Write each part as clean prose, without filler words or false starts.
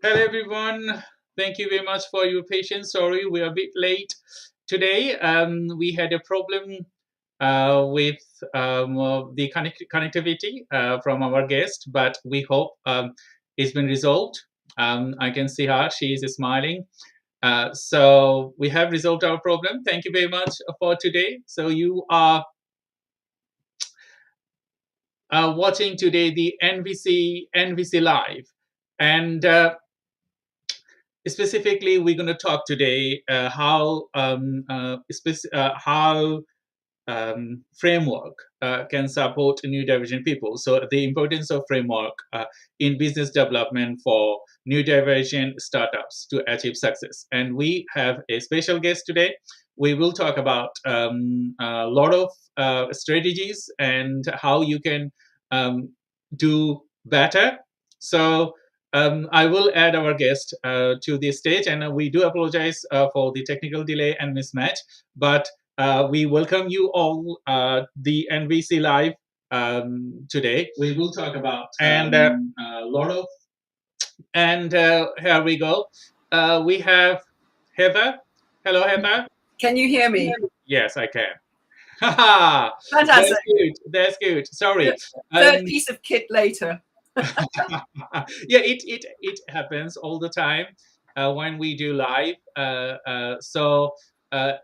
Hello, everyone. Thank you very much for your patience. Sorry, we are a bit late today. We had a problem with the connectivity from our guest, but we hope it's been resolved. I can see her; she is smiling. So we have resolved our problem. Thank you very much for today. So you are watching today the NVC Live, and specifically we're going to talk today how framework can support neurodivergent people. So the importance of framework in business development for neurodivergent startups to achieve success. And we have a special guest today. We will talk about a lot of strategies and how you can do better. So I will add our guest to the stage, and we do apologize for the technical delay and mismatch. But we welcome you all the NVC Live today. We will talk about and a lot of and here we go. We have Heather. Hello, Heather. Can you hear me? Yes, I can. Haha, that's Fantastic. good. That's good. Sorry. Third piece of kit later. Yeah, it happens all the time when we do live.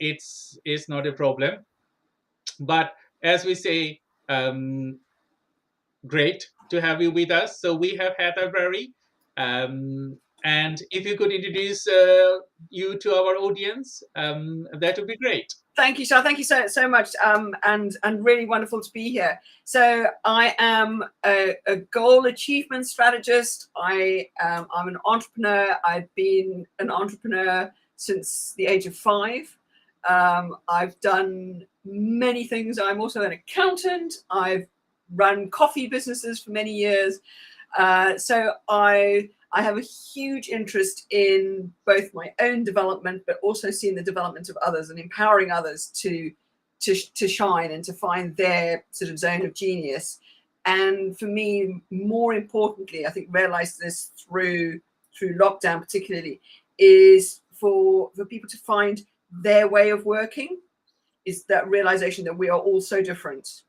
It's not a problem. But as we say, great to have you with us. So we have Heather Barrie. And if you could introduce you to our audience, that would be great. Thank you, Shah. Thank you so much, and really wonderful to be here. So I am a goal achievement strategist. I'm an entrepreneur. I've been an entrepreneur since the age of 5. I've done many things. I'm also an accountant. I've run coffee businesses for many years. So I have a huge interest in both my own development, but also seeing the development of others and empowering others to shine and to find their sort of zone of genius. And for me, more importantly, I think realized this through lockdown particularly, is for people to find their way of working. Is that realization that we are all so different,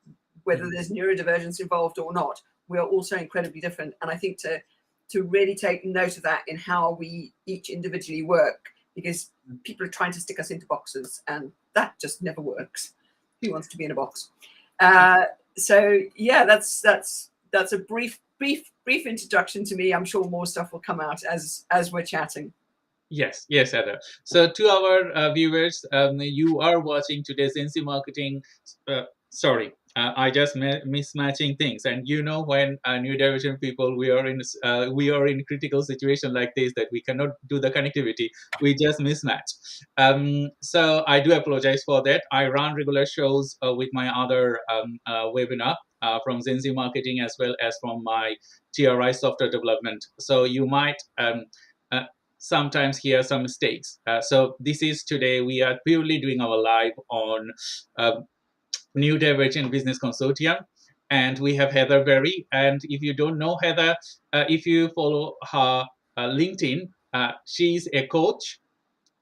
whether there's neurodivergence involved or not. We are also incredibly different. And I think to really take note of that in how we each individually work, because people are trying to stick us into boxes and that just never works. Who wants to be in a box? So yeah, that's a brief introduction to me. I'm sure more stuff will come out as we're chatting. Yes, Heather. So to our viewers, you are watching today's NC Marketing. Sorry, I just mismatching things, and you know when neurodivergent people we are in critical situation like this that we cannot do the connectivity, we just mismatch. So I do apologize for that. I run regular shows with my other webinar from Zenzi Marketing as well as from my TRI software development. So you might uh, sometimes hear some mistakes. So this is today we are purely doing our live on Neurodivergent Business Consortium. And we have Heather Barrie. And if you don't know Heather, if you follow her LinkedIn, she's a coach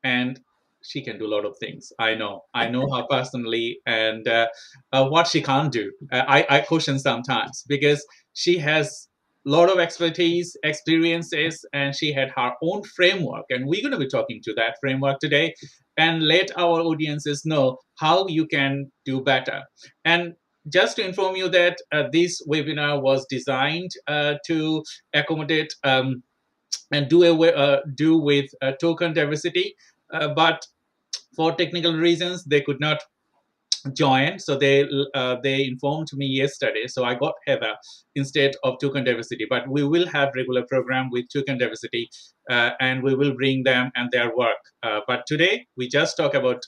and she can do a lot of things. I know her personally, and what she can't do, I caution sometimes because she has a lot of expertise, experiences, and she had her own framework. And we're going to be talking to that framework today, and let our audiences know how you can do better. And just to inform you that this webinar was designed to accommodate and do with token diversity, but for technical reasons they could not join. So they informed me yesterday. So I got Heather instead of token diversity. But we will have regular program with token diversity, and we will bring them and their work. But today we just talk about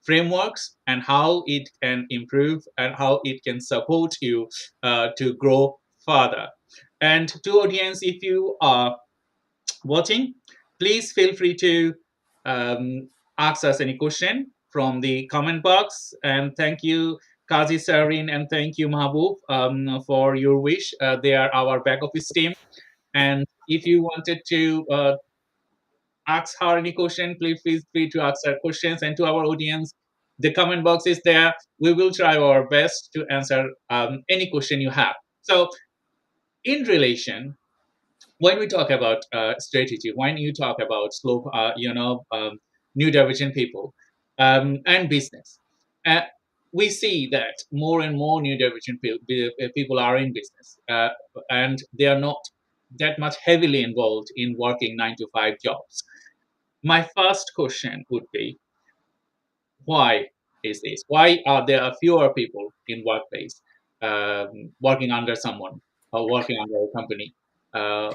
frameworks and how it can improve and how it can support you to grow further. And to audience, if you are watching, please feel free to ask us any question from the comment box. And thank you, Kazi Sarin, and thank you, Mahbub, for your wish. They are our back office team. And if you wanted to ask her any question, please feel free to ask her questions. And to our audience, the comment box is there. We will try our best to answer any question you have. So, in relation, when we talk about strategy, when you talk about slow, neurodivergent people and business, uh, we see that more and more neurodivergent people are in business, and they are not that much heavily involved in working 9 to 5 jobs. My first question would be, why is this? Why are there fewer people in workplace working under someone or working under a company? Uh,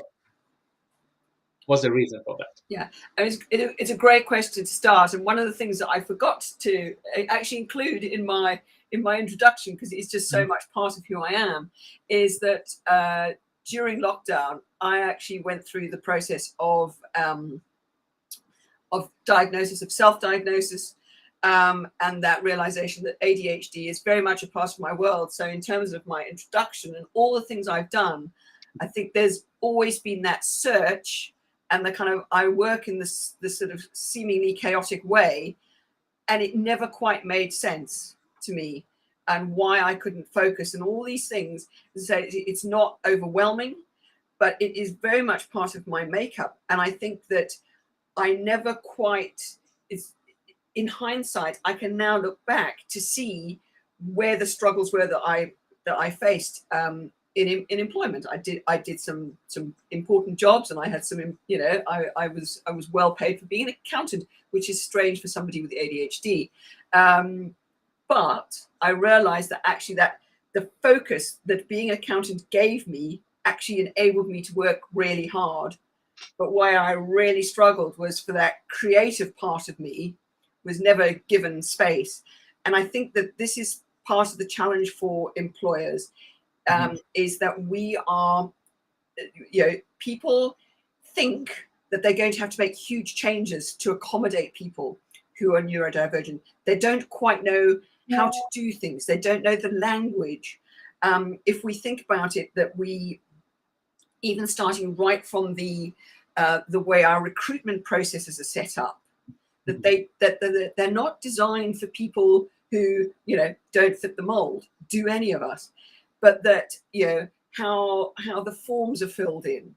what's the reason for that? Yeah, and it's a great question to start. And one of the things that I forgot to actually include in my introduction, because it's just so much part of who I am, is that during lockdown, I actually went through the process of diagnosis, of self-diagnosis, and that realization that ADHD is very much a part of my world. So in terms of my introduction and all the things I've done, I think there's always been that search and the kind of, I work in this sort of seemingly chaotic way, and it never quite made sense to me, and why I couldn't focus and all these things. So it's not overwhelming, but it is very much part of my makeup. And I think that I never quite, it's, in hindsight, I can now look back to see where the struggles were that I faced in employment. I did some important jobs, and I had some, I was well paid for being an accountant, which is strange for somebody with ADHD. But I realized that actually that the focus that being an accountant gave me actually enabled me to work really hard. But where I really struggled was for that creative part of me was never given space. And I think that this is part of the challenge for employers, is that we are, people think that they're going to have to make huge changes to accommodate people who are neurodivergent. They don't quite know how to do things. They don't know the language. If we think about it, that we, even starting right from the way our recruitment processes are set up, that they're not designed for people who don't fit the mold, do any of us, but that how the forms are filled in.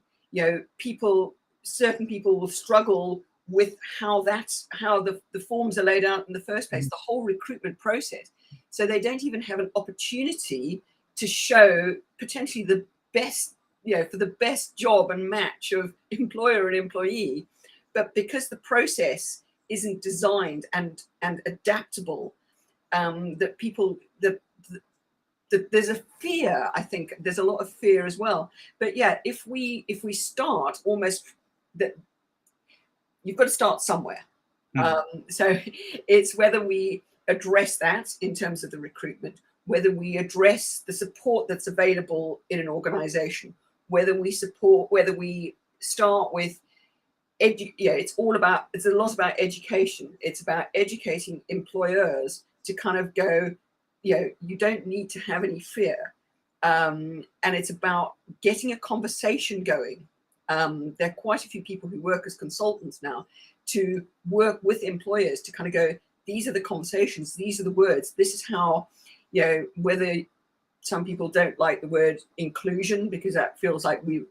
Certain people will struggle with how the forms are laid out in the first place, the whole recruitment process. So they don't even have an opportunity to show potentially the best, for the best job and match of employer and employee. But because the process isn't designed and adaptable, that people, there's a fear. I think there's a lot of fear as well. But yeah, if we start almost that, you've got to start somewhere. So it's whether we address that in terms of the recruitment, whether we address the support that's available in an organization, whether we start with it's a lot about education. It's about educating employers to kind of go, you don't need to have any fear. And it's about getting a conversation going. There are quite a few people who work as consultants now to work with employers to kind of go, these are the conversations, these are the words, this is how, whether some people don't like the word inclusion because that feels like we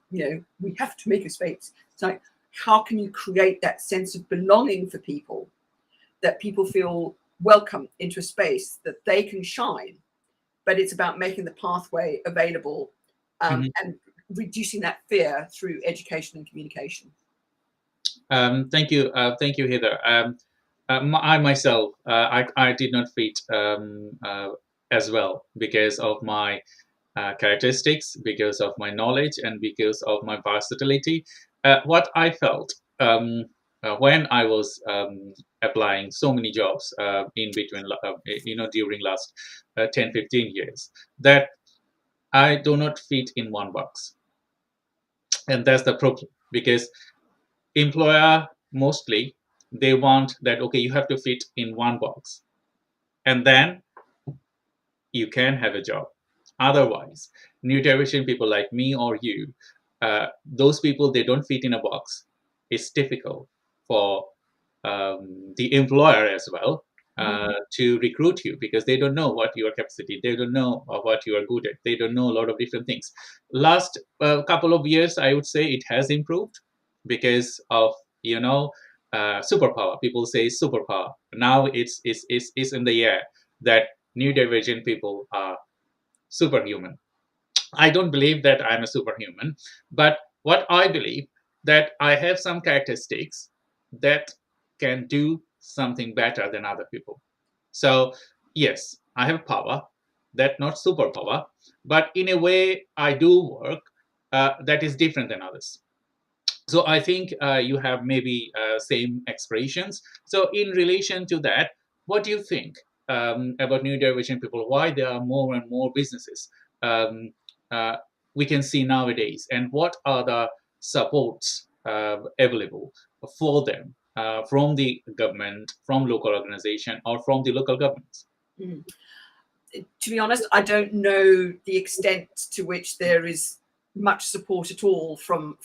have to make a space. It's like, how can you create that sense of belonging for people, that people feel welcome into a space that they can shine? But it's about making the pathway available, and reducing that fear through education and communication. Thank you, Heather. I myself, I did not fit as well because of my characteristics, because of my knowledge, and because of my versatility. What I felt when I was applying so many jobs in between, during last 10, 15 years, that I do not fit in one box. And that's the problem, because employer mostly, they want that, okay, you have to fit in one box, and then you can have a job. Otherwise, neurodivergent people like me or you, those people, they don't fit in a box. It's difficult for the employer as well to recruit you, because they don't know what your capacity, they don't know what you are good at, they don't know a lot of different things. Last couple of years, I would say it has improved because of, superpower. People say superpower. Now it's in the air that neurodivergent people are superhuman. I don't believe that I'm a superhuman, but what I believe, that I have some characteristics that can do something better than other people. So yes, I have power, that not superpower, but in a way I do work that is different than others. So I think you have maybe same expressions. So in relation to that, what do you think about neurodivergent people? Why there are more and more businesses um, uh, we can see nowadays, and what are the supports available for them from the government, from local organization, or from the local governments? Mm. To be honest, I don't know the extent to which there is much support at all from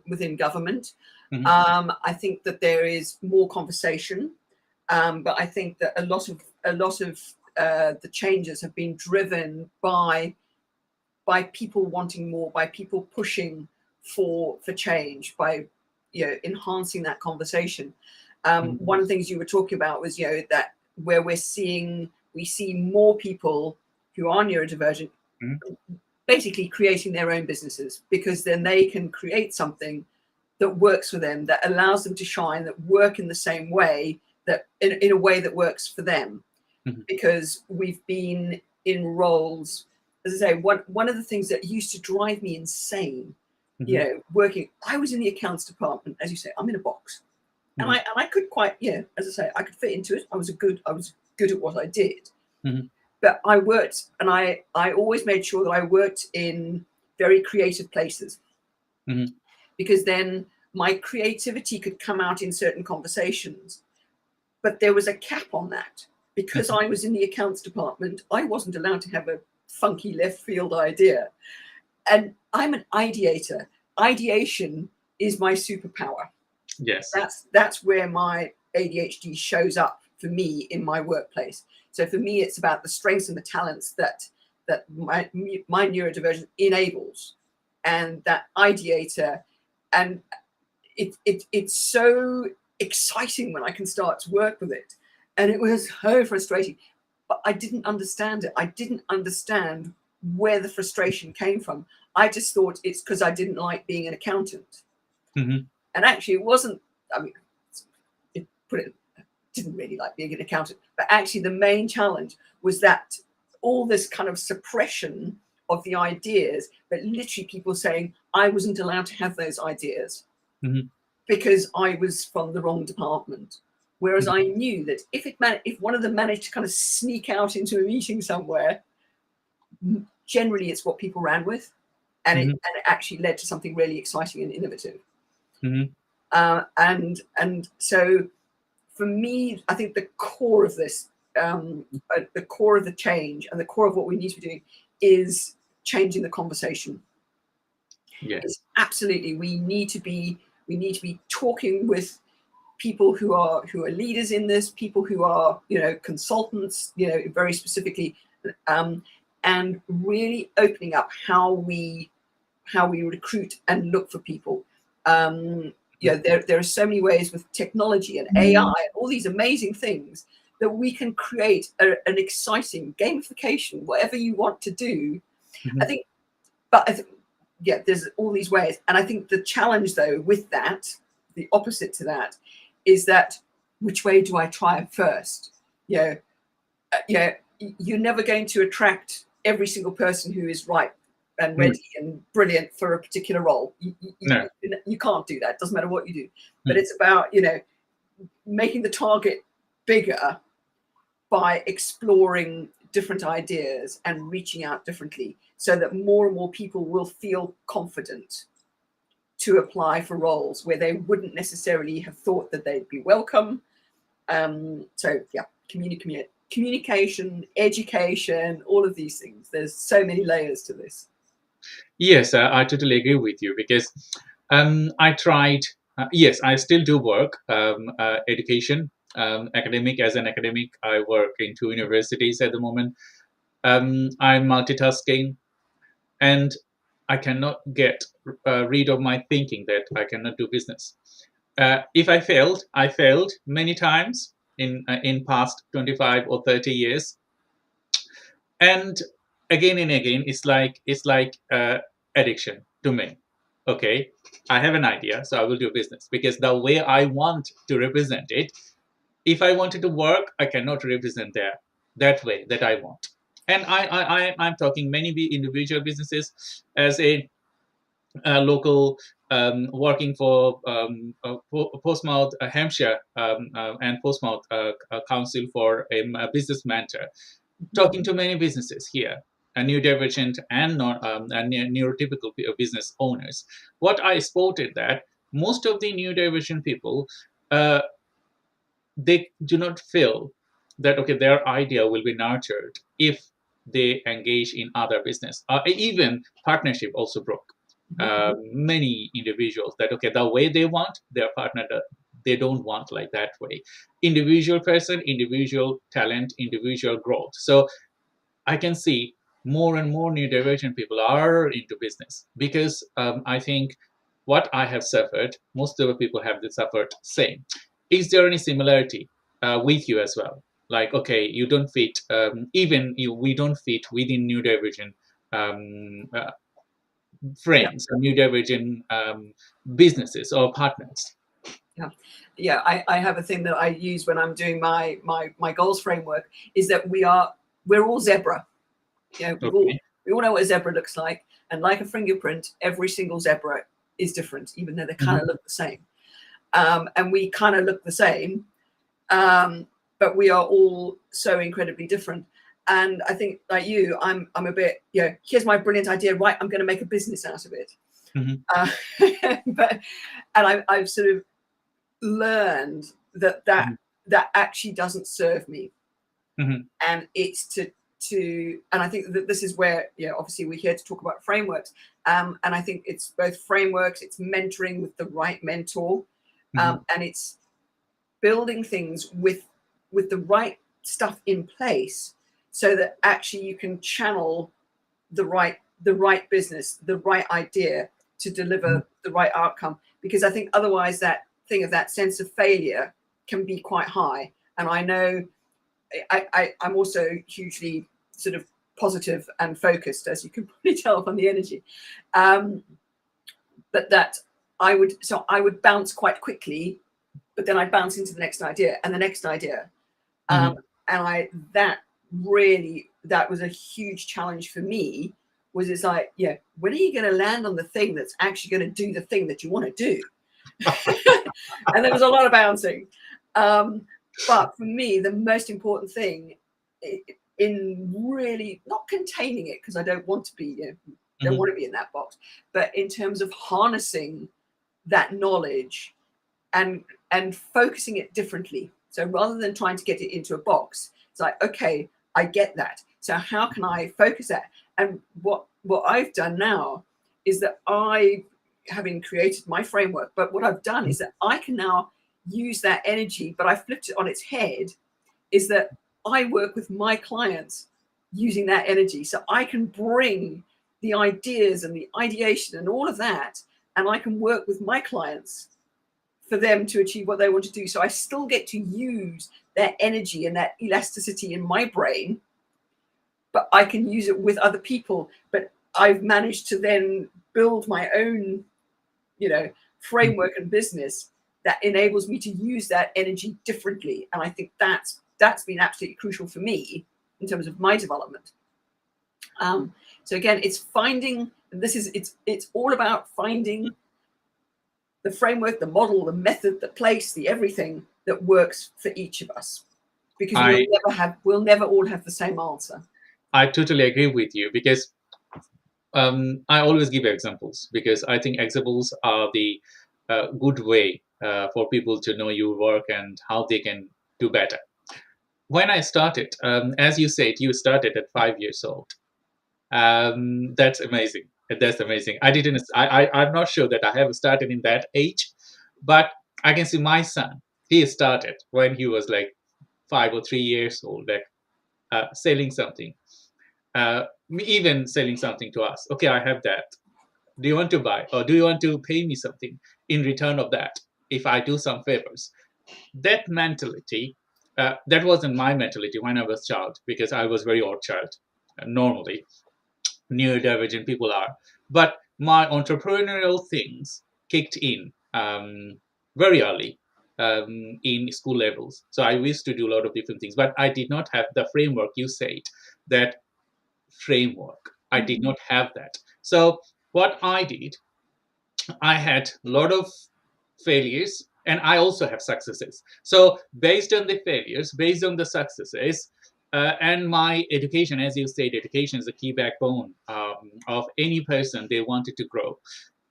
within government. Mhm. I think that there is more conversation, but I think that a lot of the changes have been driven by people wanting more, by people pushing for change, by enhancing that conversation. Mhm. One of the things you were talking about was that where we see more people who are neurodivergent Mhm. basically creating their own businesses, because then they can create something that works for them, that allows them to shine, that work in the same way, that in a way that works for them. Mhm. Because we've been in roles, as I say, one of the things that used to drive me insane, Mhm. working, I was in the accounts department, as you say, I'm in a box. And Mhm. I could quite, as I say, I could fit into it. I was good at what I did. Mhm. But I worked, and I always made sure that I worked in very creative places, Mhm. because then my creativity could come out in certain conversations. But there was a cap on that. Because Mhm. I was in the accounts department, I wasn't allowed to have a funky left field idea. And I'm an ideator. Ideation is my superpower. Yes. That's where my ADHD shows up for me in my workplace. So for me, it's about the strengths and the talents that my neurodivergent enables, and that ideator, and it's so exciting when I can start to work with it, and it was so frustrating. But I didn't understand it. I didn't understand where the frustration came from. I just thought it's because I didn't like being an accountant, Mhm. and actually, it wasn't. I mean, it didn't really like being an accountant, but actually the main challenge was that all this kind of suppression of the ideas, but literally people saying I wasn't allowed to have those ideas Mhm. because I was from the wrong department. Whereas Mhm. I knew that if one of them managed to kind of sneak out into a meeting somewhere, generally it's what people ran with, and Mhm. it actually led to something really exciting and innovative. Mhm. And so for me, I think the core of this, the core of the change, and the core of what we need to be doing is changing the conversation. Yes. It's absolutely we need to be talking with people who are leaders in this, people who are consultants, very specifically, um, and really opening up how we recruit and look for people. There are so many ways with technology and AI and all these amazing things that we can create an exciting gamification, whatever you want to do. I Mhm. think, but I think, there's all these ways. And I think the challenge, though, with that, the opposite to that, is that which way do I try it first? You're never going to attract every single person who is right and Mm. ready and brilliant for a particular role. No. You can't do that. It doesn't matter what you do. But Mm. it's about making the target bigger by exploring different ideas and reaching out differently, so that more and more people will feel confident to apply for roles where they wouldn't necessarily have thought that they'd be welcome. So yeah, communication, education, all of these things. There's so many layers to this. Yes, I totally agree with you because I tried. Yes, I still do work, education, academic. As an academic, I work in two universities at the moment. I'm multitasking, and I cannot get rid of my thinking that I cannot do business. If I failed many times in past 25 or 30 years, and again, it's like addiction to me. Okay, I have an idea, so I will do business because the way I want to represent it, if I wanted to work, I cannot represent that way that I want. And I'm talking many individual businesses as a local, working for Portsmouth, Hampshire, and Portsmouth Council for a business mentor, talking to many businesses here, neurodivergent and neurotypical business owners. What I spotted that most of the neurodivergent people, uh, they do not feel that okay, their idea will be nurtured if they engage in other business. Even partnership also broke. Many individuals that okay, the way they want their partner, they don't want like that way. Individual person, individual talent, individual growth. So I can see more and more neurodivergent people are into business because I think what I have suffered, most of the people have suffered same. Is there any similarity with you as well? Like, okay, you don't fit, even you, we don't fit within neurodivergent Yeah. friends, or neurodivergent businesses or partners. Yeah, yeah. I have a thing that I use when I'm doing my goals framework is that we're all zebra. You know, Okay. we all know what a zebra looks like, and like a fingerprint, every single zebra is different, even though they kind Mhm. of look the same. And we kind of look the same, but we are all so incredibly different. And I think, like you, I'm a bit, here's my brilliant idea, right? I'm going to make a business out of it. Mhm. Uh, but I've sort of learned that Mhm. that actually doesn't serve me, Mhm. and it's and I think that this is where obviously we're here to talk about frameworks, and I think it's both frameworks, it's mentoring with the right mentor, Mhm. and it's building things with the right stuff in place so that actually you can channel the right business, the right idea to Mhm. deliver the right outcome. Because I think otherwise that thing of that sense of failure can be quite high. And I know I'm also hugely sort of positive and focused, as you can probably tell from the energy. Um, but that I would bounce quite quickly, but then I'd bounce into the next idea and the next idea. Um, Mhm. and that was a huge challenge for me. Was it's like, when are you going to land on the thing that's actually going to do the thing that you want to do? And there was a lot of bouncing. But for me, the most important thing in really not containing it, because I don't want to be, don't Mhm. want to be in that box, but in terms of harnessing that knowledge and focusing it differently. So rather than trying to get it into a box, it's like, okay, I get that. So how can I focus that? And what I've done now is that having created my framework, but what I've done is that I can now use that energy, but I flipped it on its head, is that I work with my clients using that energy. So I can bring the ideas and the ideation and all of that, and I can work with my clients for them to achieve what they want to do. So I still get to use their energy and that elasticity in my brain, but I can use it with other people. But I've managed to then build my own, Mhm. framework and business that enables me to use that energy differently. And I think that's been absolutely crucial for me in terms of my development. So again, it's finding. It's all about finding the framework, the model, the method, the place, the everything that works for each of us, because I we'll never all have the same answer. I totally agree with you because I always give examples because I think examples are the good way for people to know your work and how they can do better. When I started, as you said, you started at 5 years old. That's amazing. That's amazing. I didn't. I'm not sure that I have started in that age, but I can see my son. He started when he was like 5 or 3 years old, like selling something, even selling something to us. Okay, I have that. Do you want to buy, or do you want to pay me something in return of that if I do some favors? That mentality, that wasn't my mentality when I was child, because I was very odd child. Normally, neurodivergent people are. But my entrepreneurial things kicked in very early in school levels. So I used to do a lot of different things, but I did not have the framework you said, that framework. I did not have that. So what I did, I had a lot of failures and I also have successes. So based on the failures, based on the successes, and my education, as you said, education is a key backbone of any person they wanted to grow.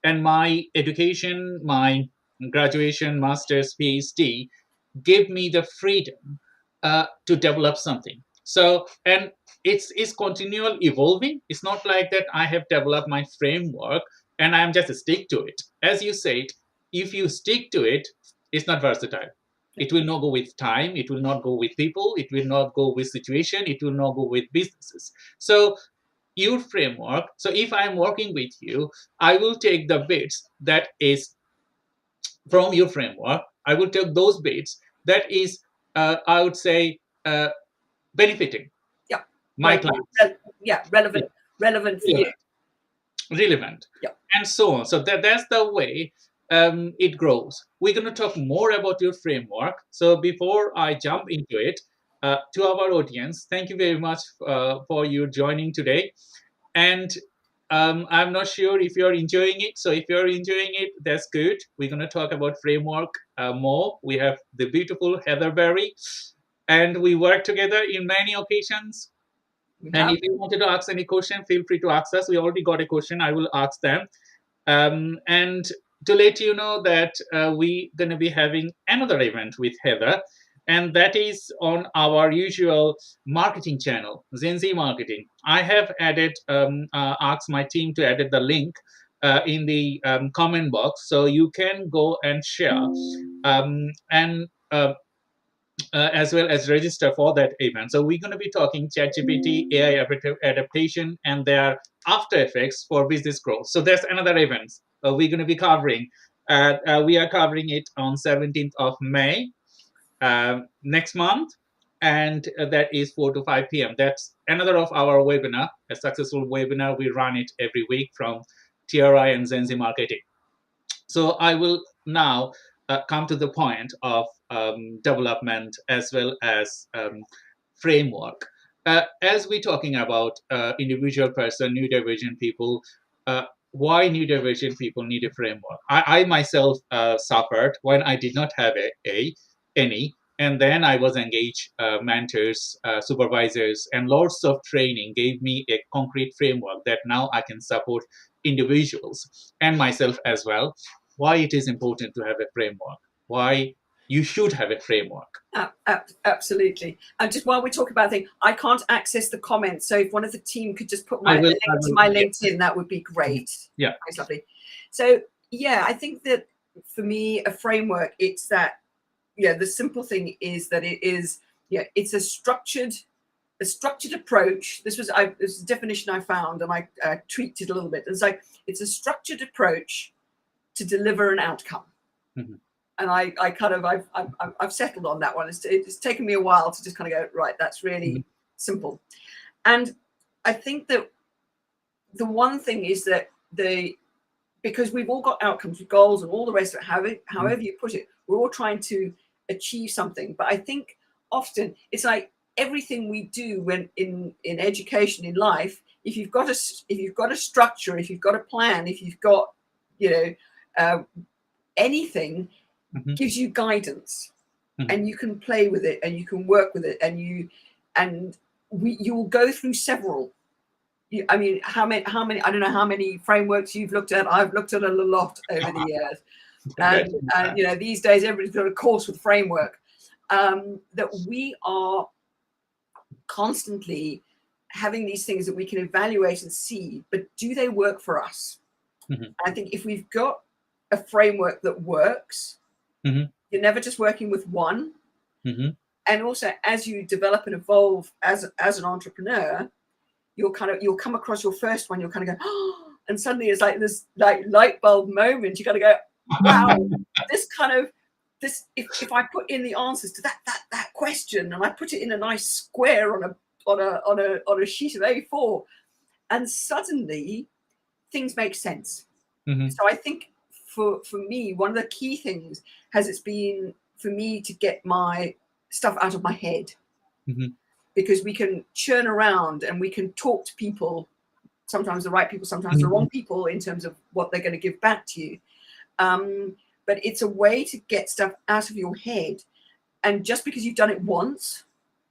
And my education, my graduation, master's, PhD, gave me the freedom to develop something. So, and it's continual evolving. It's not like that I have developed my framework and I'm just stick to it. As you said, if you stick to it, it's not versatile. It will not go with time. It will not go with people. It will not go with situation. It will not go with businesses. So your framework. So if I'm working with you, I will take the bits that is from your framework. I will take those bits that is, I would say, benefiting Yeah. my clients. Yeah. Yeah, Relevant for you. relevant, Yeah. and so on. So that's the way it grows. We're going to talk more about your framework. So before I jump into it, to our audience, thank you very much for you joining today. And I'm not sure if you're enjoying it. So if you're enjoying it, that's good. We're going to talk about framework more. We have the beautiful Heather Barrie, and we work together in many occasions. And if you wanted to ask any question, feel free to ask us. We already got a question. I will ask them. And to let you know that we're going to be having another event with Heather, and that is on our usual marketing channel, Gen Z Marketing. I have added, asked my team to add the link in the comment box, so you can go and share and as well as register for that event. So we're going to be talking ChatGPT, AI adaptation, and their after effects for business growth. So that's another event we're going to be covering. We are covering it on 17th of May next month, and that is 4 to 5 p.m. That's another of our webinar, a successful webinar. We run it every week from TRI and Gen Z Marketing. So I will now come to the point of development as well as framework. As we're talking about individual person, neurodivergent people, why neurodivergent people need a framework? I myself suffered when I did not have any, and then I was engaged mentors, supervisors, and lots of training gave me a concrete framework that now I can support individuals and myself as well. Why it is important to have a framework? Why you should have a framework? Absolutely. And just while we talk about things, I can't access the comments. So if one of the team could just put I the will, link to my LinkedIn, that would be great. Yeah. That's lovely. So yeah, I think that for me, a framework, it's that, the simple thing is that it is, it's a structured approach. This was a definition I found, and I tweaked it a little bit. It's like, it's a structured approach to deliver an outcome. Mm-hmm. And I've settled on that one. It's taken me a while to just kind of go, right, that's really simple. And I think that the one thing is that because we've all got outcomes, goals, and all the rest of it, however you put it, we're all trying to achieve something. But I think often it's like everything we do when in education, in life, if you've got a structure, if you've got a plan, if you've got anything, gives you guidance, and you can play with it and you can work with it, and you will go through several. I mean, how many? I don't know how many frameworks you've looked at. I've looked at a lot over the years, and these days everybody's got a course with framework. That we are constantly having these things that we can evaluate and see, but do they work for us? Mm-hmm. I think if we've got a framework that works, Mm-hmm. you're never just working with one. Mm-hmm. And also, as you develop and evolve as an entrepreneur, you'll come across your first one, you'll kind of go, oh, and suddenly it's like this like light bulb moment. You got to go, wow, if I put in the answers to that question, and I put it in a nice square on a sheet of A4, and suddenly things make sense. Mm-hmm. So I think for me, one of the key things has been for me to get my stuff out of my head, Mm-hmm. because we can churn around and we can talk to people, sometimes the right people, sometimes the Mm-hmm. wrong people, in terms of what they're going to give back to you. But it's a way to get stuff out of your head. And just because you've done it once,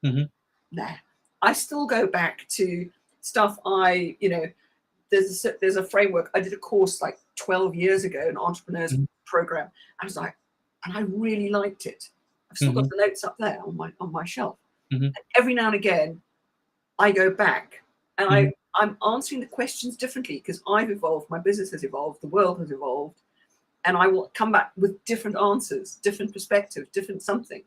Mm-hmm. nah. I still go back to stuff there's a framework. I did a course like 12 years ago, an entrepreneur's program. I was like, and I really liked it. I've still got the notes up there on my shelf. Mm-hmm. And every now and again, I go back and Mm-hmm. I'm answering the questions differently, because I've evolved, my business has evolved, the world has evolved, and I will come back with different answers, different perspectives, different something.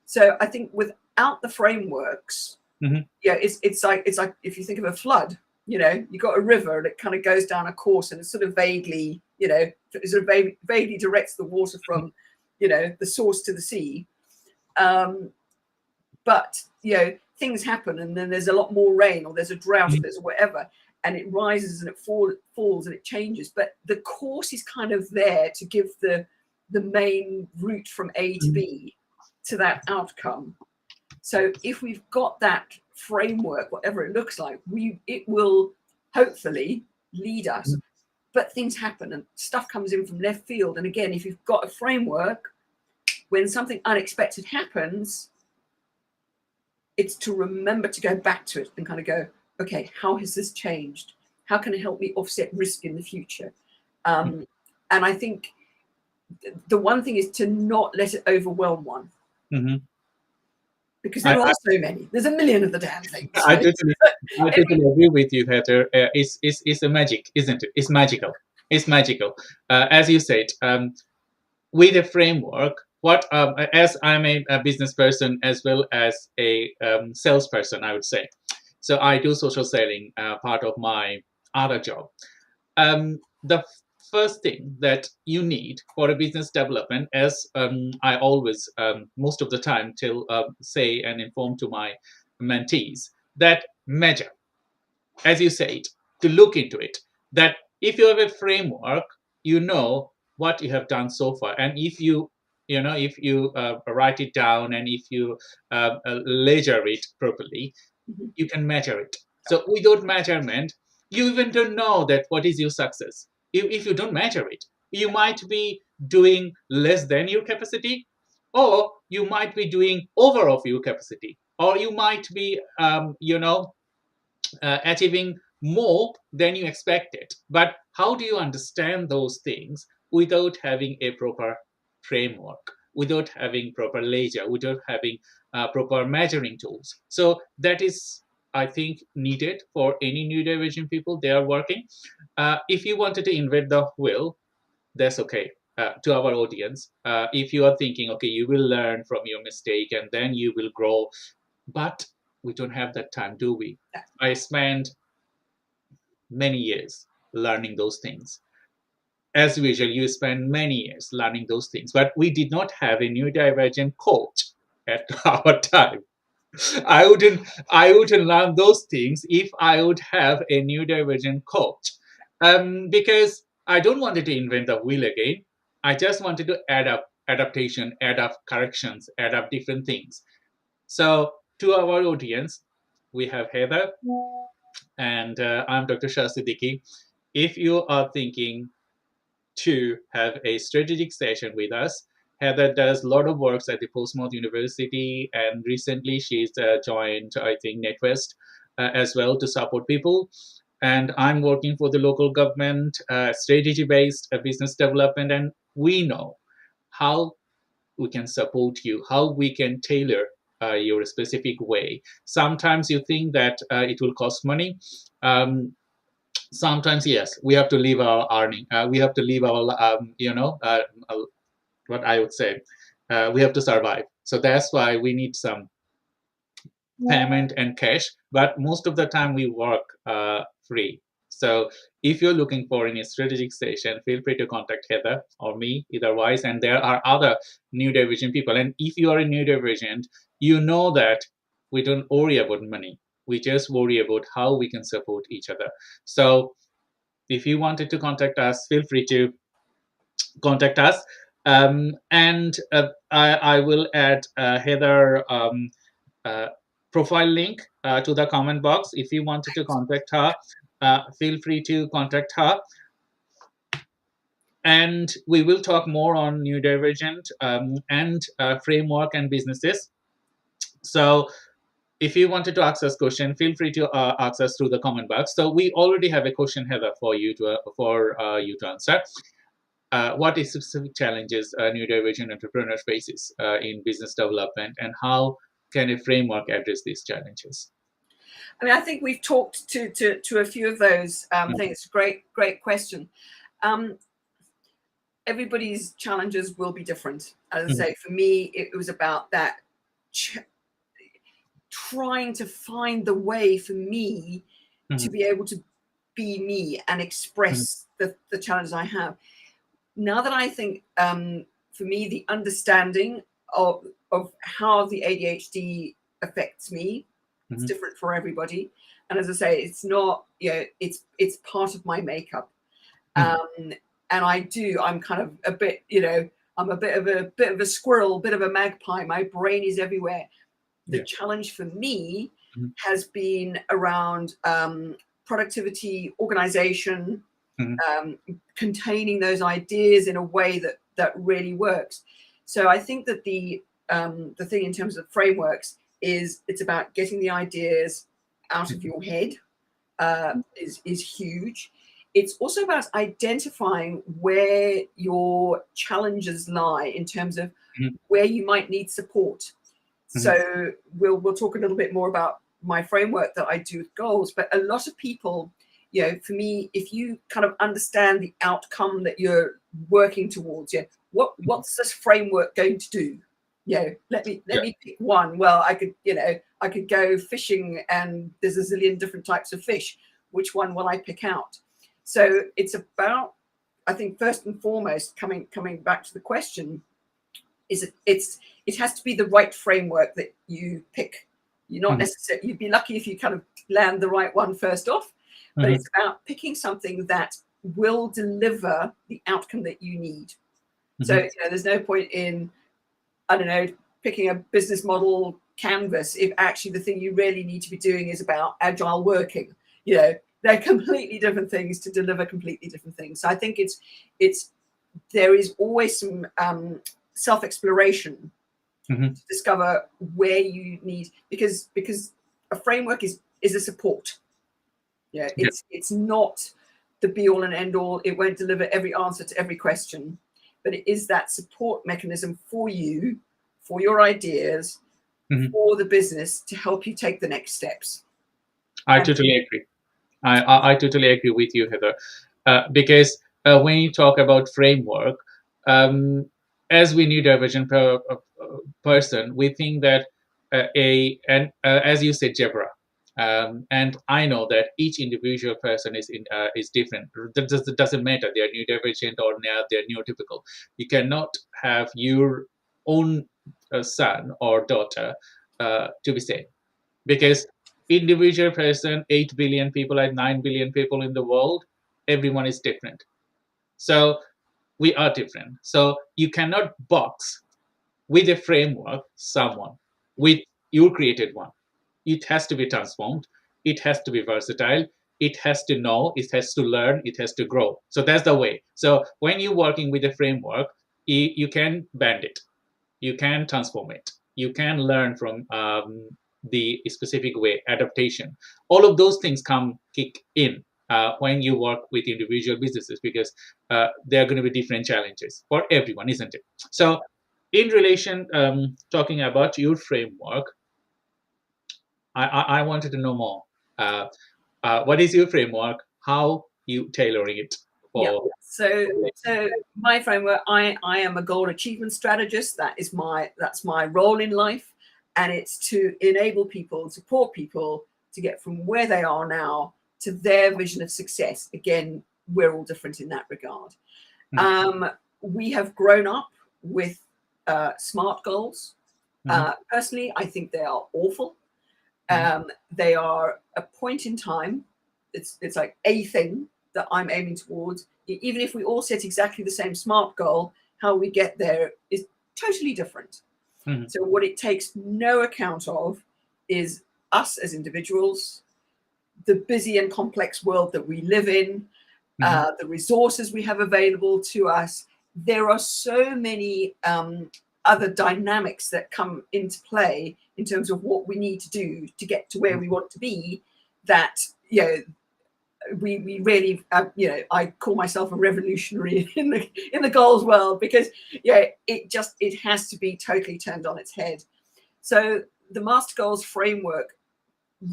So I think without the frameworks, Mm-hmm. yeah, it's like if you think of a flood, you got a river and it kind of goes down a course, and it sort of vaguely, vaguely directs the water from, the source to the sea. But things happen, and then there's a lot more rain, or there's a drought, or there's whatever, and it rises and it falls and it changes. But the course is kind of there to give the main route from A to B to that outcome. So if we've got that framework, whatever it looks like, it will hopefully lead us. But things happen and stuff comes in from left field. And again, if you've got a framework, when something unexpected happens, it's to remember to go back to it and kind of go, okay, how has this changed? How can it help me offset risk in the future? And I think the one thing is to not let it overwhelm one. Mm-hmm. Because there are so many. There's a million of the damn things. I totally agree with you, Heather. It's a magic, isn't it? It's magical. It's magical. As you said, with a framework, as I'm a business person as well as a salesperson, I would say. So I do social selling, part of my other job. The first thing that you need for a business development, as I always, most of the time, say and inform to my mentees, that measure, as you said, to look into it. That if you have a framework, you know what you have done so far, and if you write it down, and if you ledger it properly, you can measure it. So without measurement, you even don't know that what is your success. If you don't measure it, you might be doing less than your capacity, or you might be doing over of your capacity, or you might be achieving more than you expected. But how do you understand those things without having a proper framework, without having proper ledger, without having proper measuring tools? So that is, I think, needed for any neurodivergent people. They are working. If you wanted to invent the wheel, that's okay. To our audience, if you are thinking, okay, you will learn from your mistake and then you will grow, but we don't have that time, do we? I spent many years learning those things. As usual, you spend many years learning those things, but we did not have a neurodivergent coach at our time. I wouldn't learn those things if I would have a neurodivergent coach, because I don't wanted to invent the wheel again. I just wanted to add up adaptation, add up corrections, add up different things. So to our audience, we have Heather, and I'm Dr. Shah Siddiqui. If you are thinking to have a strategic session with us, Heather does a lot of works at the Portsmouth University, and recently she's joined, I think, NetWest as well, to support people. And I'm working for the local government, strategy-based business development, and we know how we can support you, how we can tailor your specific way. Sometimes you think that it will cost money. Sometimes, yes, we have to leave our earning. We have to leave our, what I would say, we have to survive. So that's why we need some payment and cash, but most of the time we work free. So if you're looking for any strategic session, feel free to contact Heather or me, either wise. And there are other neurodivergent people. And if you are a neurodivergent, you know that we don't worry about money. We just worry about how we can support each other. So if you wanted to contact us, feel free to contact us. And I will add Heather uh, profile link to the comment box. If you wanted to contact her, feel free to contact her. And we will talk more on neurodivergent and framework and businesses. So if you wanted to ask us question, feel free to ask us through the comment box. So we already have a question, Heather, for you to answer. What is specific challenges neurodivergent entrepreneurs faces in business development, and how can a framework address these challenges? I mean, I think we've talked to a few of those things. Great question. Everybody's challenges will be different. As I say, for me, it was about that trying to find the way for me to be able to be me and express the challenges I have. Now that I think, for me, the understanding of how the ADHD affects me, it's different for everybody. And as I say, it's not, it's part of my makeup. And I'm kind of a bit, I'm a bit of a squirrel, bit of a magpie. My brain is everywhere. The challenge for me has been around productivity, organization, containing those ideas in a way that really works. So I think that the thing in terms of frameworks is it's about getting the ideas out of your head is huge. It's also about identifying where your challenges lie in terms of where you might need support. So we'll talk a little bit more about my framework that I do with goals, but a lot of people, for me, if you kind of understand the outcome that you're working towards, what's this framework going to do? Let me pick one. Well, I could go fishing and there's a zillion different types of fish. Which one will I pick out? So it's about, I think, first and foremost, coming back to the question, it has to be the right framework that you pick. You're not necessarily, you'd be lucky if you kind of land the right one first off, but it's about picking something that will deliver the outcome that you need. So there's no point in, I don't know, picking a business model canvas if actually the thing you really need to be doing is about agile working. They're completely different things to deliver completely different things. So I think there is always some self-exploration to discover where you need, because a framework is a support. It's not the be all and end all. It won't deliver every answer to every question, but it is that support mechanism for you, for your ideas, for the business, to help you take the next steps. I totally agree. I totally agree with you, Heather, because when you talk about framework, as we neurodivergent person, we think that as you said, Jebra, and I know that each individual person is different. That doesn't matter. They are neurodivergent or they're neurotypical. You cannot have your own son or daughter to be same, because individual person, 8 billion people and 9 billion people in the world, everyone is different. So we are different. So you cannot box with a framework someone with your created one. It has to be transformed. It has to be versatile. It has to know. It has to learn. It has to grow. So that's the way. So when you're working with a framework, you can bend it. You can transform it. You can learn from the specific way, adaptation. All of those things kick in when you work with individual businesses, because there are going to be different challenges for everyone, isn't it? So in relation, talking about your framework, I wanted to know more. Uh, what is your framework? How you tailoring it Yeah. for? So my framework, I am a goal achievement strategist. That's my role in life, and it's to enable people, support people to get from where they are now to their vision of success. Again, we're all different in that regard. Mhm. We have grown up with SMART goals. Mhm. Personally, I think they are awful. Mhm. They are a point in time. It's like a thing that I'm aiming towards. Even if we all set exactly the same SMART goal, how we get there is totally different. Mhm. So what it takes no account of is us as individuals, the busy and complex world that we live in, Mhm. the resources we have available to us. There are so many other dynamics that come into play in terms of what we need to do to get to where we want to be, that we really I call myself a revolutionary in the goals world, because it has to be totally turned on its head. So the Master Goals framework,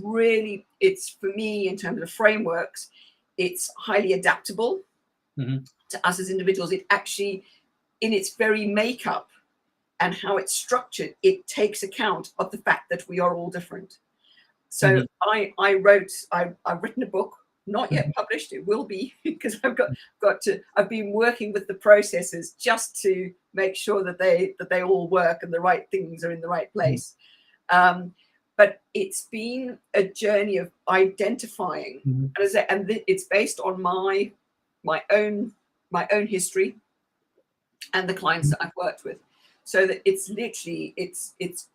really, it's, for me, in terms of frameworks, it's highly adaptable Mhm. to us as individuals. It actually, in its very makeup and how it's structured, it takes account of the fact that we are all different. So Mhm. I've written a book, not yet Mhm. published. It will be, because I've been working with the processes just to make sure that they all work and the right things are in the right Mhm. place. But it's been a journey of identifying, Mhm. and it's based on my own history and the clients that I've worked with. So that it's literally,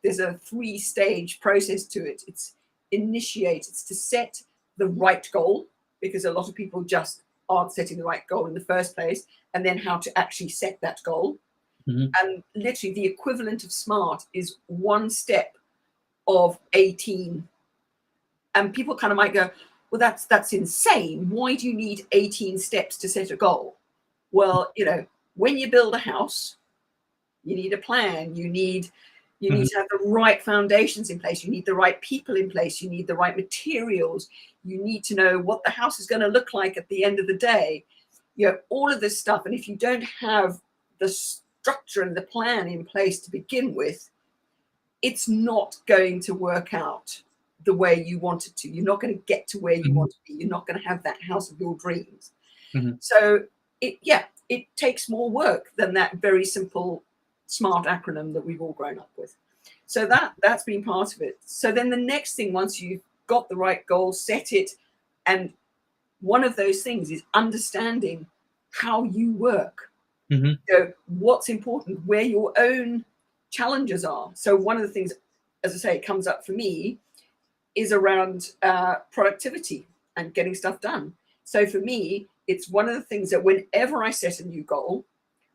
there's a 3-stage process to it. It's it's to set the right goal, because a lot of people just aren't setting the right goal in the first place, and then how to actually set that goal. Mhm. And literally the equivalent of SMART is one step of 18. And people kind of might go, well, that's insane. Why do you need 18 steps to set a goal? Well, when you build a house, you need a plan. You need Mhm. to have the right foundations in place. You need the right people in place. You need the right materials. You need to know what the house is going to look like at the end of the day. All of this stuff. And if you don't have the structure and the plan in place to begin with, it's not going to work out the way you want it to. You're not going to get to where you Mhm. want to be. You're not going to have that house of your dreams. Mhm. So it takes more work than that very simple SMART acronym that we've all grown up with. So that's been part of it. So then the next thing, once you've got the right goal, set it, and one of those things is understanding how you work. Mhm. What's important, where your own challenges are. So one of the things, as I say, it comes up for me is around productivity and getting stuff done. So for me, it's one of the things that whenever I set a new goal,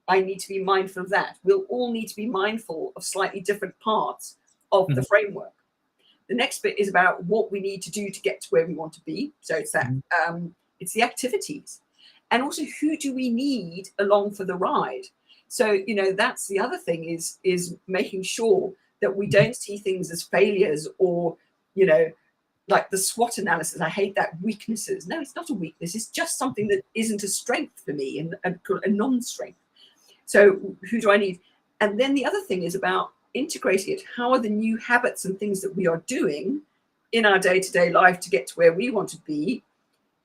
I need to be mindful of that. We'll all need to be mindful of slightly different parts of the Mhm. framework. The next bit is about what we need to do to get to where we want to be. So it's that, Mhm. it's the activities, and also who do we need along for the ride. So that's the other thing, is making sure that we Mhm. don't see things as failures, or you know like the SWOT analysis. I hate that, weaknesses. No, it's not a weakness. It's just something that isn't a strength for me, and a non-strength. So who do I need? And then the other thing is about integrating it. How are the new habits and things that we are doing in our day-to-day life to get to where we want to be?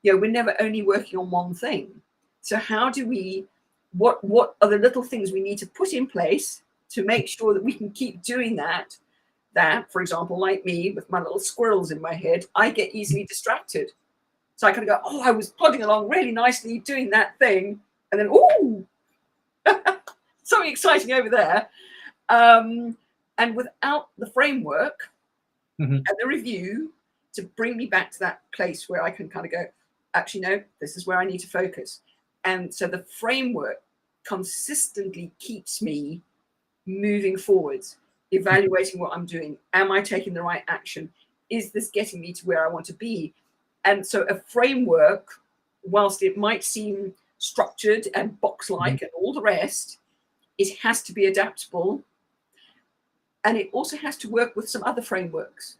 We're never only working on one thing. So how do we, what are the little things we need to put in place to make sure that we can keep doing that? That, for example, like me with my little squirrels in my head, I get easily distracted. So I kind of go, oh, I was plodding along really nicely doing that thing, and then, ooh, something exciting over there. And without the framework Mhm. and the review to bring me back to that place where I can kind of go, actually, no, this is where I need to focus. And so the framework consistently keeps me moving forwards, evaluating what I'm doing. Am I taking the right action? Is this getting me to where I want to be? And so a framework, whilst it might seem structured and Mhm. box-like and all the rest, it has to be adaptable and it also has to work with some other frameworks.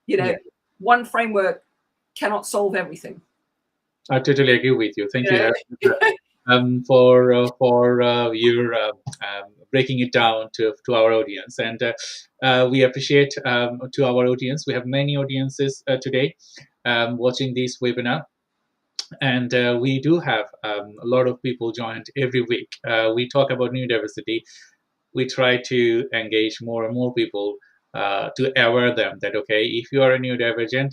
Yeah. One framework cannot solve everything. I totally agree with you. Thank you, Yeah. Helen, for your breaking it down to our audience, and we appreciate to our audience. We have many audiences today watching this webinar, and we do have a lot of people joined every week. We talk about neurodiversity. We try to engage more and more people to aware them that, okay, if you are a neurodivergent,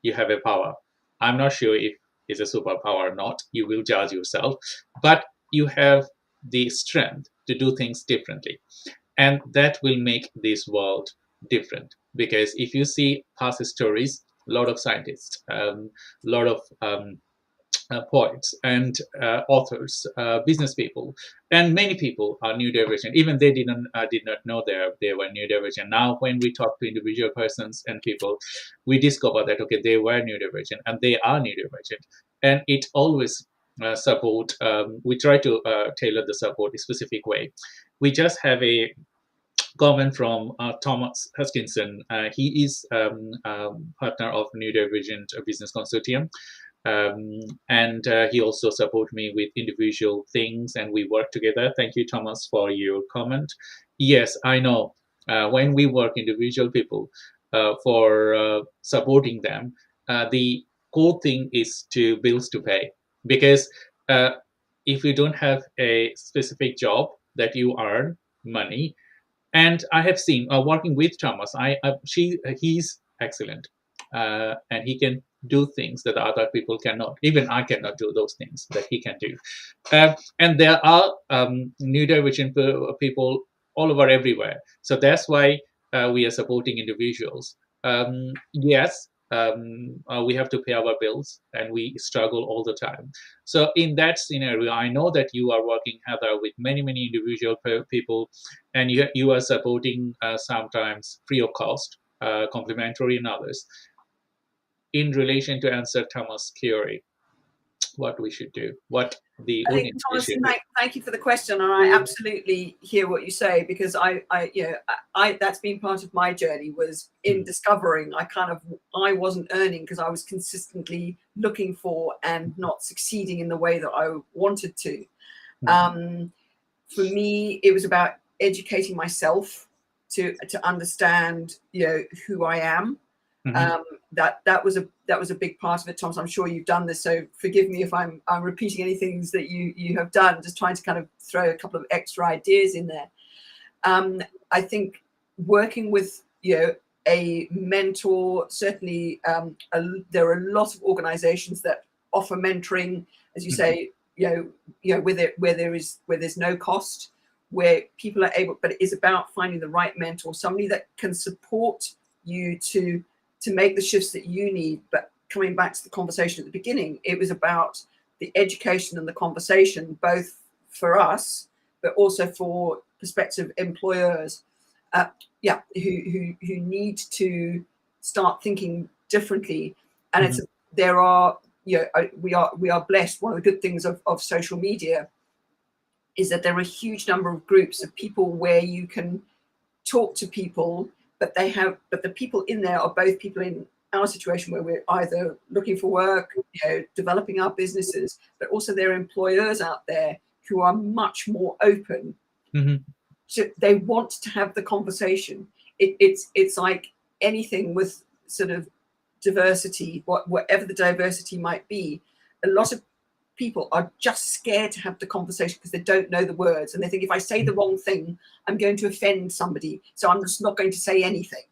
you have a power. I'm not sure if it's a superpower or not. You will judge yourself, but you have the strength to do things differently, and that will make this world different. Because if you see past stories, a lot of scientists, a lot of poets and authors, business people, and many people are neurodivergent. Even they did not know they were neurodivergent. Now, when we talk to individual persons and people, we discover that, okay, they were neurodivergent and they are neurodivergent, and it always support. We try to tailor the support a specific way. We just have a comment from Thomas Hutchinson. He is partner of Neurodivergent Business Consortium, and he also support me with individual things, and we work together. Thank you, Thomas, for your comment. Yes, I know. When we work individual people for supporting them, the core thing is to bills to pay. Because uh, if you don't have a specific job that you earn money, and I have seen working with Thomas. He's excellent, and he can do things that other people cannot. Even I cannot do those things that he can do. And there are neurodivergent people all over everywhere. So that's why we are supporting individuals. Yes, we have to pay our bills, and we struggle all the time. So in that scenario, I know that you are working, Heather, with many individual people, and you are supporting sometimes free of cost, complimentary in others. In relation to answer Thomas' query, what we should do, what the I think, audience Thomas, should do. thank you for the question, and I absolutely hear what you say, because I that's been part of my journey, was in discovering I wasn't earning because I was consistently looking for and not succeeding in the way that I wanted to. For me, it was about educating myself to understand who I am. That was a big part of it, Thomas. I'm sure you've done this, so forgive me if I'm repeating any things that you have done. Just trying to kind of throw a couple of extra ideas in there. I think working with a mentor, certainly there are a lot of organizations that offer mentoring, as you say, where there's no cost, where people are able, but it is about finding the right mentor, somebody that can support you to make the shifts that you need. But coming back to the conversation at the beginning, it was about the education and the conversation, both for us, but also for prospective employers, who need to start thinking differently. And we are blessed. One of the good things of social media is that there are a huge number of groups of people where you can talk to people, but the people in there are both people in our situation where we're either looking for work, developing our businesses, but also there are employers out there who are much more open. So they want to have the conversation. It's like anything with sort of diversity, whatever the diversity might be. A lot of people are just scared to have the conversation because they don't know the words, and they think, if I say the wrong thing, I'm going to offend somebody, so I'm just not going to say anything.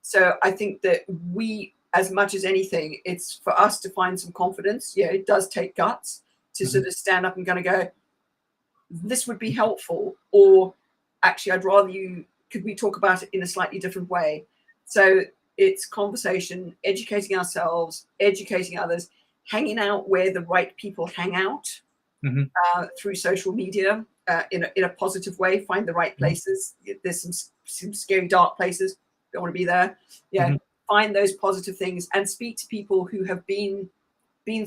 So I think that we, as much as anything, it's for us to find some confidence. It does take guts to sort of stand up and kind of go, this would be helpful, or actually I'd rather could we talk about it in a slightly different way. So it's conversation, educating ourselves, educating others, hanging out where the right people hang out, through social media, in a positive way. Find the right places. There's some scary, dark places. Don't want to be there. Find those positive things and speak to people who have been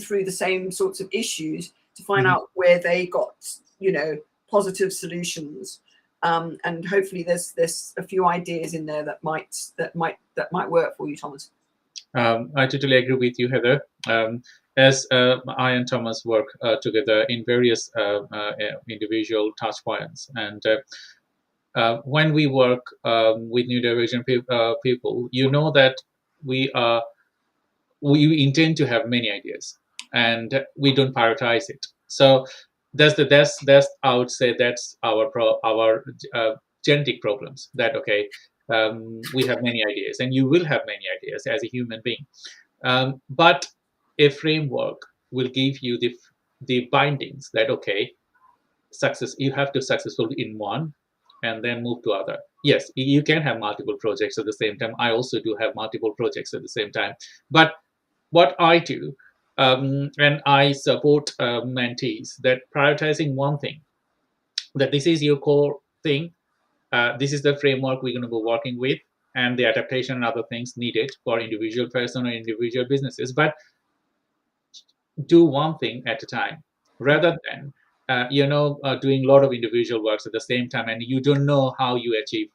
through the same sorts of issues to find out where they got positive solutions. and hopefully there's a few ideas in there that might work for you, Thomas. I totally agree with you, Heather. As I and Thomas work together in various individual touch points, and when we work with neurodivergent people, you know that we intend to have many ideas, and we don't prioritize it. So that's I would say that's our genetic problems. That okay, we have many ideas, and you will have many ideas as a human being. But a framework will give you the bindings that okay, success, you have to successful in one and then move to other. Yes, you can have multiple projects at the same time. I also do have multiple projects at the same time. But what I do, and I support mentees, that prioritizing one thing, that this is your core thing, this is the framework we're going to be working with, and the adaptation and other things needed for individual person or individual businesses. But do one thing at a time rather than doing a lot of individual works at the same time, and you don't know how you achieve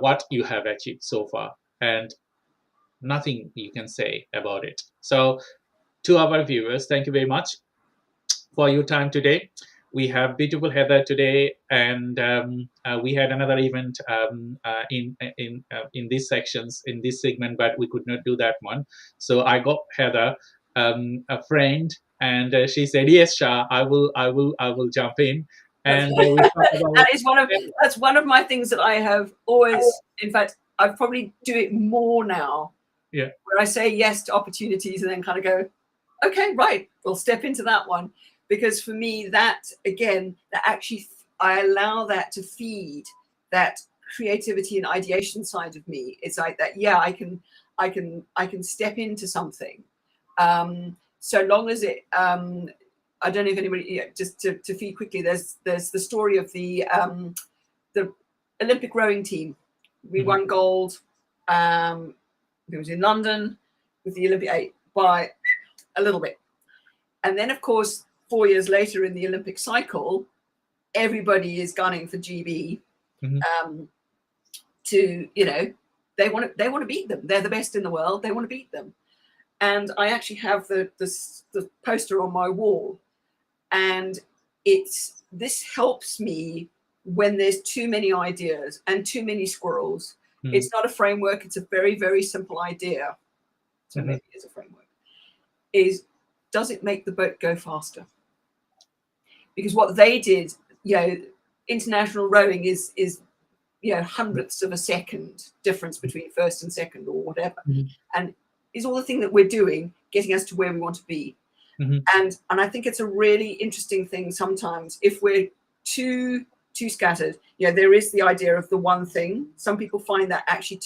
what you have achieved so far, and nothing you can say about it. So to our viewers, thank you very much for your time today. We have beautiful Heather today, and we had another event in these sections, in this segment, but we could not do that one. So I got Heather, a friend, and she said, "Yes, Shah, I will jump in." And we talk about that's one of my things that I have always. In fact, I probably do it more now. Yeah. Where I say yes to opportunities and then kind of go, okay, right, we'll step into that one. Because for me, that again, that actually I allow that to feed that creativity and ideation side of me. It's like that, yeah, I can step into something. So long as it I don't know if anybody, just to feed quickly, there's the story of the Olympic rowing team. We won gold. It was in London with the Olympic 8 by a little bit. And then, of course, 4 years later in the Olympic cycle, everybody is gunning for GB. To, they want to beat them. They're the best in the world. They want to beat them. And I actually have the poster on my wall. And this helps me when there's too many ideas and too many squirrels. It's not a framework. It's a very, very simple idea. So maybe it's a framework. Does it make the boat go faster? Because what they did, international rowing is hundredths of a second difference between first and second or whatever. And is all the thing that we're doing getting us to where we want to be? And I think it's a really interesting thing sometimes if we're too scattered. There is the idea of the one thing. Some people find that actually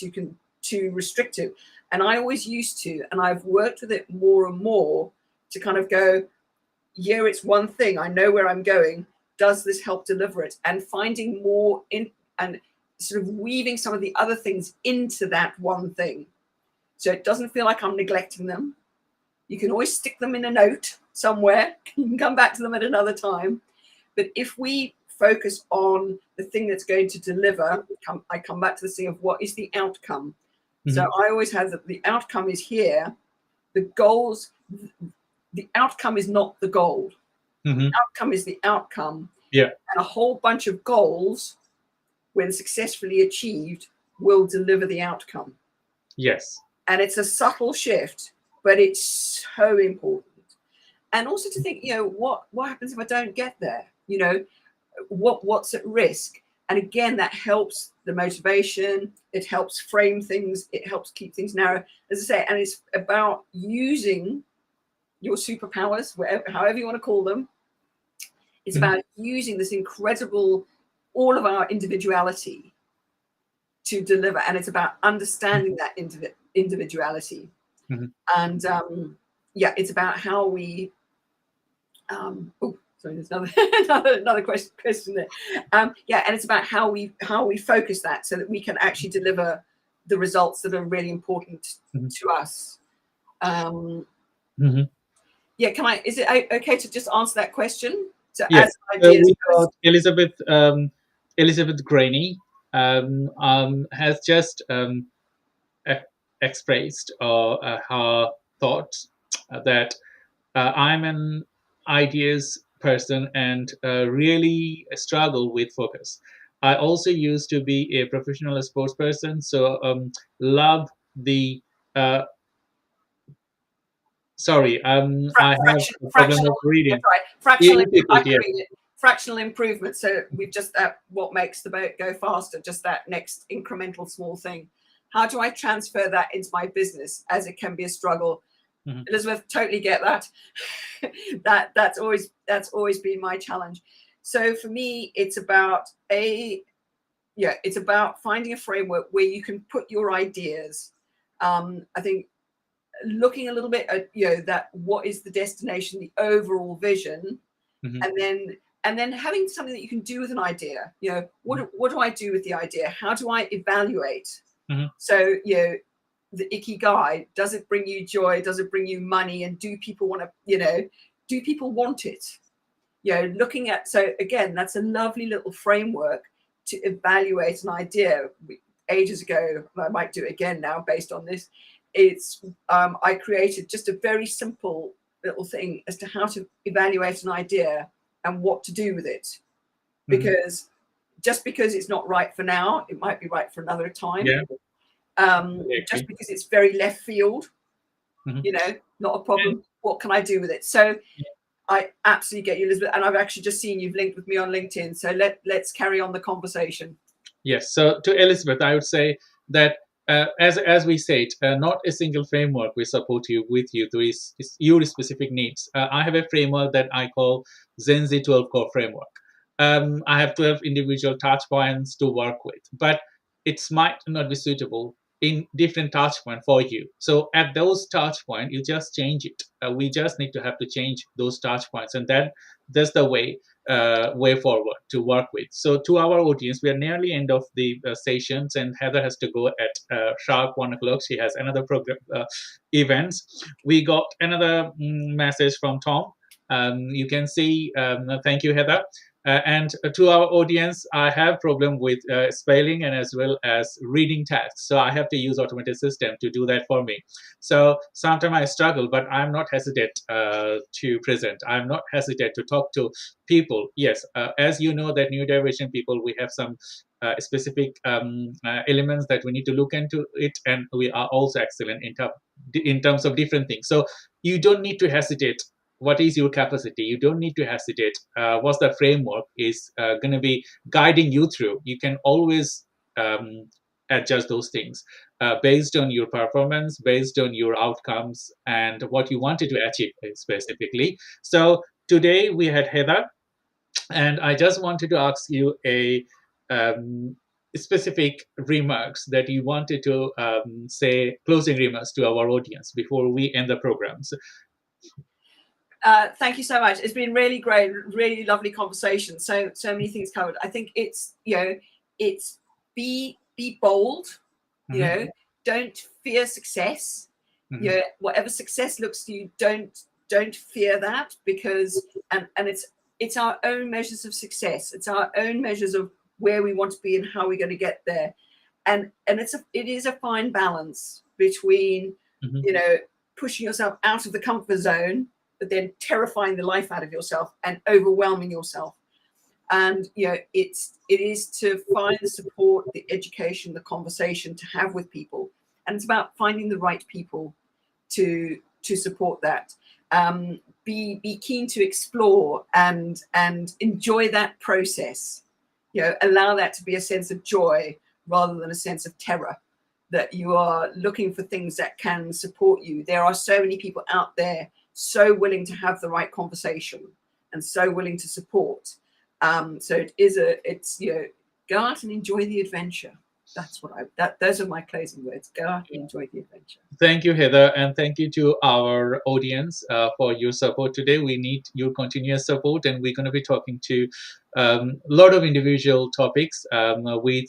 too restrictive. And I always used to, and I've worked with it more and more to kind of go, yeah, it's one thing. I know where I'm going. Does this help deliver it? And finding more in and sort of weaving some of the other things into that one thing. So it doesn't feel like I'm neglecting them. You can always stick them in a note somewhere. You can come back to them at another time. But if we focus on the thing that's going to deliver, I come back to the thing of what is the outcome. So I always have that the outcome is here. The goals, the outcome is not the goal. The outcome is the outcome. Yeah. And a whole bunch of goals, when successfully achieved, will deliver the outcome. Yes. And it's a subtle shift, but it's so important. And also to think, what happens if I don't get there? What's at risk? And again, that helps the motivation. It helps frame things. It helps keep things narrow. As I say, and it's about using your superpowers, however you want to call them. It's about using this incredible, all of our individuality to deliver. And it's about understanding that individuality. And it's about how we, sorry, there's another question there. And it's about how we focus that so that we can actually deliver the results that are really important to us. Is it okay to just answer that question? So as ideas we got Elizabeth Elizabeth Graney has just expressed her thoughts that I'm an ideas person and really struggle with focus. I also used to be a professional sports person, so love the. Uh, sorry, I have a problem Fractional, of reading. that's right. Yeah, Fractional, if you I could, can yeah. read it. Fractional improvement. So we've just that what makes the boat go faster, just that next incremental small thing. How do I transfer that into my business, as it can be a struggle? Mhm. Elizabeth, totally get that. That's always been my challenge. So for me, it's about it's about finding a framework where you can put your ideas. I think looking a little bit at that what is the destination, the overall vision, Mhm. and then having something that you can do with an idea. Mhm. What do I do with the idea? How do I evaluate? Mhm. So the ikigai, does it bring you joy? Does it bring you money? And do people want to do people want it? Looking at, so again, that's a lovely little framework to evaluate an idea. Ages ago, I might do it again now based on this. It's I created just a very simple little thing as to how to evaluate an idea and what to do with it, Mhm. because just because it's not right for now, it might be right for another time. Yeah, I Just agree. because it's very left field, Mhm. not a And problem. What can I do with it? So I absolutely get you, Elizabeth, and I've actually just seen you've linked with me on LinkedIn. So let's carry on the conversation. yes, so to Elizabeth, I would say that as we said, not a single framework will support you with you to your specific needs. I have a framework that I call Zenzi 12 Core Framework. I have 12 individual touch points to work with, but it might not be suitable in different touch point for you. So at those touch point, you just change it. We just need to have to change those touch points, and that's the way forward to work with. So to our audience, we are nearly end of the sessions, and Heather has to go at sharp 1 o'clock. She has another program events. We got another message from Tom. You can see. Thank you, Heather. And to our audience, I have problem with spelling and as well as reading text. So I have to use automated system to do that for me. So sometimes I struggle, but I'm not hesitant to present. I'm not hesitant to talk to people. Yes, as you know, that neurodivergent people, we have some specific elements that we need to look into it, and we are also excellent in terms of different things. So you don't need to hesitate. What is your capacity? You don't need to hesitate. What's the framework is going to be guiding you through. You can always adjust those things based on your performance, based on your outcomes, and what you wanted to achieve specifically. So today we had Heather, and I just wanted to ask you a specific remarks that you wanted to say, closing remarks to our audience before we end the programs. Thank you so much. It's been really great, really lovely conversation. So many things covered. I think it's it's be bold. Mm-hmm. Don't fear success. Mm-hmm. Whatever success looks to you, don't fear that, because and it's our own measures of success. It's our own measures of where we want to be and how we're going to get there. And it is a fine balance between Mm-hmm. pushing yourself out of the comfort zone, but then terrifying the life out of yourself and overwhelming yourself. And it is to find the support, the education, the conversation to have with people, and it's about finding the right people to support that. Be keen to explore and enjoy that process. Allow that to be a sense of joy rather than a sense of terror, that you are looking for things that can support you. There are so many people out there so willing to have the right conversation and so willing to support. So it's go out and enjoy the adventure. That's what those are my closing words. Go out and enjoy the adventure. Thank you, Heather, and thank you to our audience for your support today. We need your continuous support, and we're going to be talking to a lot of individual topics with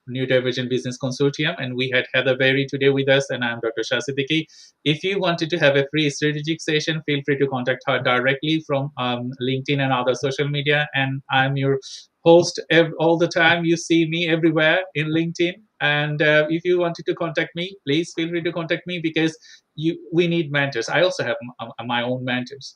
Neurodivergent Business Consortium, and we had Heather Barrie today with us, and I'm Dr. Shah Siddiqui. If you wanted to have a free strategic session, feel free to contact her directly from LinkedIn and other social media, and I'm your post all the time. You see me everywhere in LinkedIn. And if you wanted to contact me, please feel free to contact me, because we need mentors. I also have my own mentors.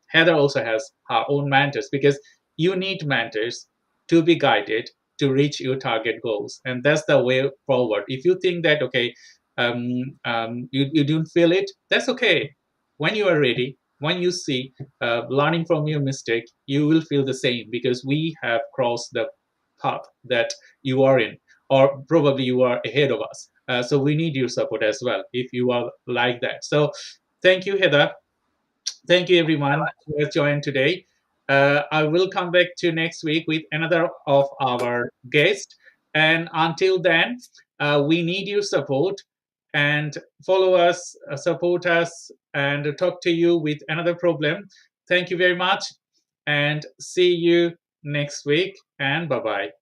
Heather also has her own mentors, because you need mentors to be guided to reach your target goals. And that's the way forward. If you think that, okay, you don't feel it, that's okay. When you are ready, when you see learning from your mistake, you will feel the same, because we have crossed the path that you are in, or probably you are ahead of us. So we need your support as well if you are like that. So thank you, Heather. Thank you, everyone who has joined today. I will come back to next week with another of our guests. And until then, we need your support, and follow us, support us, and talk to you with another problem. Thank you very much, and see you next week. And bye bye.